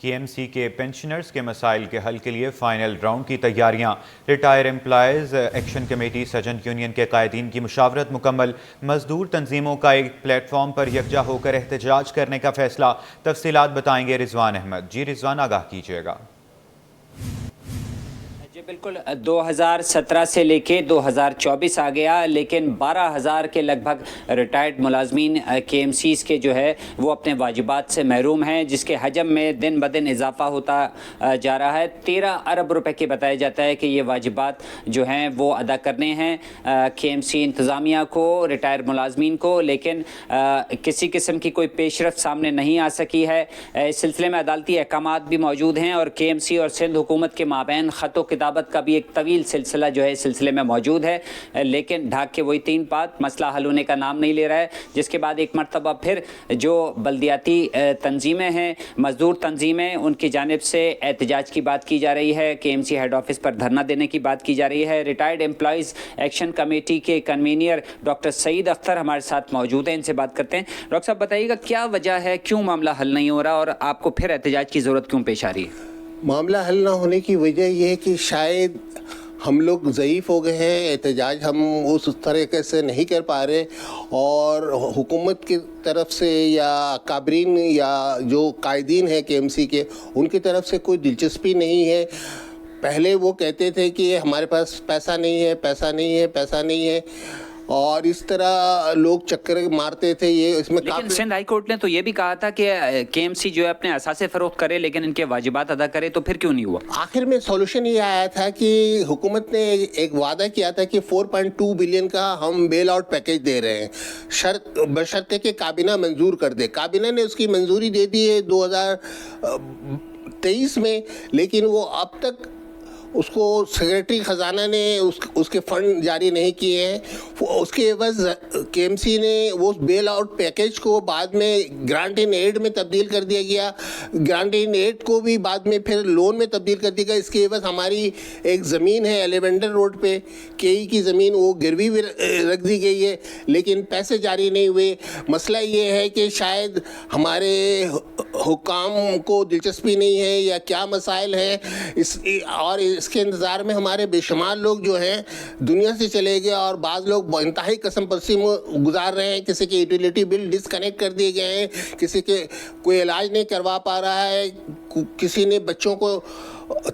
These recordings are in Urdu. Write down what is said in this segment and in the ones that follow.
KMC کے پینشنرز کے مسائل کے حل کے لیے فائنل راؤنڈ کی تیاریاں۔ ریٹائر امپلائیز ایکشن کمیٹی سجن یونین کے قائدین کی مشاورت مکمل۔ مزدور تنظیموں کا ایک پلیٹ فارم پر یکجا ہو کر احتجاج کرنے کا فیصلہ۔ تفصیلات بتائیں گے رضوان احمد۔ جی رضوان، آگاہ کیجیے گا۔ جی بالکل، 2017 سے لے کے 2024 آ گیا، لیکن 12,000 کے لگ بھگ ریٹائرڈ ملازمین KMCs کے جو ہے وہ اپنے واجبات سے محروم ہیں، جس کے حجم میں دن بدن اضافہ ہوتا جا رہا ہے۔ 13 ارب روپے کی بتایا جاتا ہے کہ یہ واجبات جو ہیں وہ ادا کرنے ہیں KMC انتظامیہ کو، ریٹائرڈ ملازمین کو، لیکن کسی قسم کی کوئی پیش رفت سامنے نہیں آ سکی ہے۔ اس سلسلے میں عدالتی احکامات بھی موجود ہیں اور KMC اور سندھ حکومت کے مابین خط و کتابت کا بھی ایک طویل سلسلہ جو ہے اس سلسلے میں موجود ہے، لیکن ڈھاک کے وہی 3 بات، مسئلہ حل ہونے کا نام نہیں لے رہا ہے، جس کے بعد ایک مرتبہ پھر جو بلدیاتی تنظیمیں ہیں، مزدور تنظیمیں، ان کی جانب سے احتجاج کی بات کی جا رہی ہے، KMC ہیڈ آفس پر دھرنا دینے کی بات کی جا رہی ہے۔ ریٹائرڈ امپلائیز ایکشن کمیٹی کے کنوینر ڈاکٹر سعید اختر ہمارے ساتھ موجود ہیں، ان سے بات کرتے ہیں۔ ڈاکٹر صاحب بتائیے گا کیا وجہ ہے، کیوں معاملہ حل نہیں ہو رہا اور آپ کو پھر احتجاج کی ضرورت کیوں پیش آ رہی ہے؟ معاملہ حل نہ ہونے کی وجہ یہ ہے کہ شاید ہم لوگ ضعیف ہو گئے ہیں، احتجاج ہم اس طریقے سے نہیں کر پا رہے، اور حکومت کی طرف سے یا کابرین یا جو قائدین ہیں KMC کے، ان کی طرف سے کوئی دلچسپی نہیں ہے۔ پہلے وہ کہتے تھے کہ ہمارے پاس پیسہ نہیں ہے، پیسہ نہیں ہے، پیسہ نہیں ہے، اور اس طرح لوگ چکر مارتے تھے۔ یہ اس میں لیکن سندھ ہائی کورٹ نے تو یہ بھی کہا تھا کہ KMC جو ہے اپنے اثاثے فروخت کرے لیکن ان کے واجبات ادا کرے، تو پھر کیوں نہیں ہوا؟ آخر میں سولوشن یہ آیا تھا کہ حکومت نے ایک وعدہ کیا تھا کہ 4.2 بلین کا ہم بیل آؤٹ پیکیج دے رہے ہیں، بشرطے کہ کابینہ منظور کر دے۔ کابینہ نے اس کی منظوری دے دی ہے 2023 میں، لیکن وہ اب تک اس کو سیکرٹری خزانہ نے اس کے فنڈ جاری نہیں کیے ہیں۔ اس کے عوض KMC نے وہ بیل آؤٹ پیکیج کو بعد میں گرانٹ ان ایڈ میں تبدیل کر دیا گیا، گرانٹ ان ایڈ کو بھی بعد میں پھر لون میں تبدیل کر دیا گیا۔ اس کے عوض ہماری ایک زمین ہے ایلیونڈر روڈ پہ KE کی زمین، وہ گروی بھی رکھ دی گئی ہے، لیکن پیسے جاری نہیں ہوئے۔ مسئلہ یہ ہے کہ شاید ہمارے حکام کو دلچسپی نہیں ہے یا کیا مسائل ہیں، اور اس کے انتظار میں ہمارے بے شمار لوگ جو ہیں دنیا سے چلے گئے، اور بعض لوگ انتہائی قسم پرسی گزار رہے ہیں۔ کسی کے یوٹیلیٹی بل ڈسکنیکٹ کر دیے گئے ہیں، کسی کے کوئی علاج نہیں کروا پا رہا ہے، کسی نے بچوں کو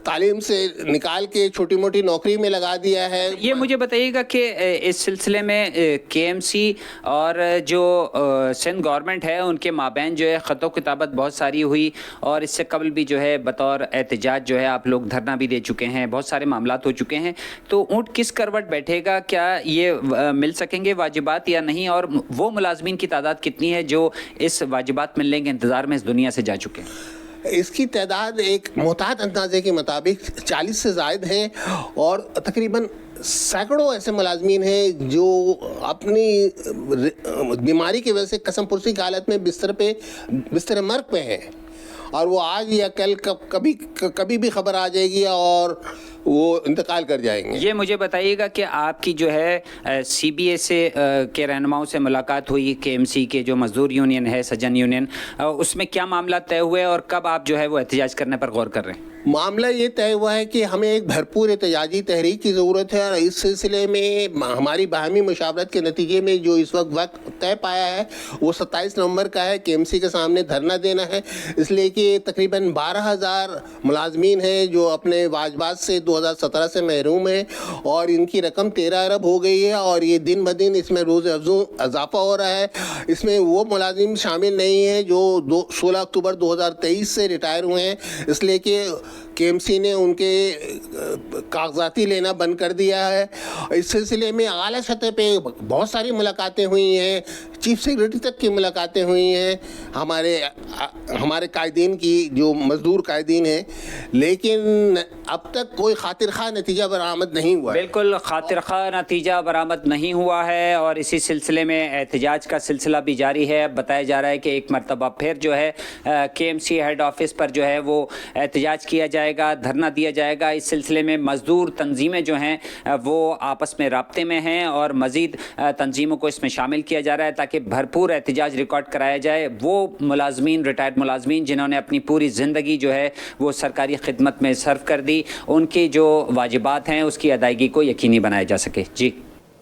تعلیم سے نکال کے چھوٹی موٹی نوکری میں لگا دیا ہے۔ یہ مجھے بتائیے گا کہ اس سلسلے میں KMC اور جو سندھ گورنمنٹ ہے ان کے مابین جو ہے خط و کتابت بہت ساری ہوئی، اور اس سے قبل بھی جو ہے بطور احتجاج جو ہے آپ لوگ دھرنا بھی دے چکے ہیں، بہت سارے معاملات ہو چکے ہیں۔ تو اونٹ کس کروٹ بیٹھے گا؟ کیا یہ مل سکیں گے واجبات یا نہیں؟ اور وہ ملازمین کی تعداد کتنی ہے جو اس واجبات ملنے کے انتظار میں اس دنیا سے جا چکے ہیں؟ اس کی تعداد ایک محتاط اندازے کے مطابق 40 سے زائد ہیں، اور تقریباً سینکڑوں ایسے ملازمین ہیں جو اپنی بیماری کی وجہ سے قسم پرسی کی حالت میں بستر مرگ پہ ہیں، اور وہ آج یا کل کبھی بھی خبر آ جائے گی اور وہ انتقال کر جائیں گے۔ یہ مجھے بتائیے گا کہ آپ کی جو ہے CBA سے کے رہنماؤں سے ملاقات ہوئی، KMC کے جو مزدور یونین ہے سجن یونین، اس میں کیا معاملات طے ہوئے اور کب آپ جو ہے وہ احتجاج کرنے پر غور کر رہے ہیں؟ معاملہ یہ طے ہوا ہے کہ ہمیں ایک بھرپور احتجاجی تحریک کی ضرورت ہے، اور اس سلسلے میں ہماری باہمی مشاورت کے نتیجے میں جو اس وقت طے پایا ہے وہ 27 نومبر کا ہے۔ KMC کے سامنے دھرنا دینا ہے، اس لیے کہ تقریباً 12,000 ملازمین ہیں جو اپنے واجبات سے 2017 سے محروم ہیں، اور ان کی رقم 13 ارب ہو گئی ہے، اور یہ دن بدن اس میں روز افزوں اضافہ ہو رہا ہے۔ اس میں وہ ملازم شامل نہیں ہیں جو 16 اکتوبر 2023 سے ریٹائر ہوئے ہیں، اس لیے کہ KMC نے ان کے کاغذاتی لینا بند کر دیا ہے۔ اس سلسلے میں اعلیٰ سطح پہ بہت ساری ملاقاتیں ہوئی ہیں، چیف سیکرٹری تک کی ملاقاتیں ہوئی ہیں ہمارے قائدین کی، جو مزدور قائدین ہیں، لیکن اب تک کوئی خاطر خواہ نتیجہ برآمد نہیں ہوا ہے۔ بالکل خاطر خواہ نتیجہ برآمد نہیں ہوا ہے، اور اسی سلسلے میں احتجاج کا سلسلہ بھی جاری ہے۔ بتایا جا رہا ہے کہ ایک مرتبہ پھر جو ہے KMC ہیڈ آفس پر جو ہے وہ احتجاج کیا جائے گا، دھرنا دیا جائے گا۔ اس سلسلے میں مزدور تنظیمیں جو ہیں وہ آپس میں رابطے میں ہیں، اور مزید تنظیموں کو اس میں شامل کیا جا رہا ہے تاکہ تاکہ بھرپور احتجاج ریکارڈ کرایا جائے. وہ ملازمین ریٹائرڈ ملازمین جنہوں نے اپنی پوری زندگی جو ہے وہ سرکاری خدمت میں صرف کر دی, ان کی جو واجبات ہیں اس کی ادائیگی کو یقینی بنایا جا سکے. جی